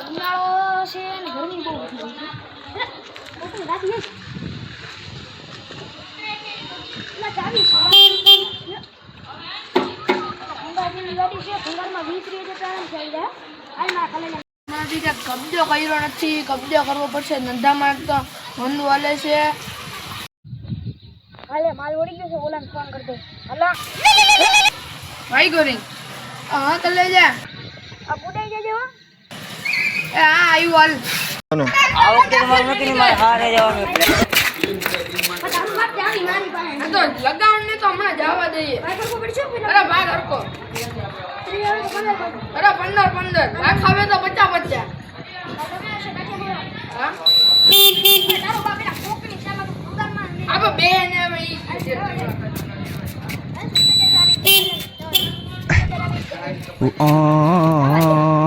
ઉનાળો છે ને ગરમી બહુ વધી ગઈ છે ઓકે રાતી છે ના ચાવી છે અંગાજીની ગાડી છે ભંગારમાં 20 છે પ્રાણ થઈ જાય હાલ ના ખાલે મારી કે કબજો કર્યો નથી કબજો કરવો પડશે ધંધામાં તો મંદ વાલે છે હાલે માલ ઓડી ગયો છે ઓલાને ફોન કરી દે હલા ભાઈ ગોરી હા તો લઈ જા આ બુડાઈ જજો એ હા આવ્યું હાલ આ વખતે તમારે નક્કી મારે હારે જવાનું તારું વાત જાણી મારી પાસે આ તો લગાવણ ને તો હમણાં જવા દઈએ ભાઈ કરવો પડશે અરે ભાગ હરકો અરે 15 ભાગ ખાવે તો 50 હા તારો બાપ એના કોકની સામે ઉગારમાં આપણે બે ને હવે Oh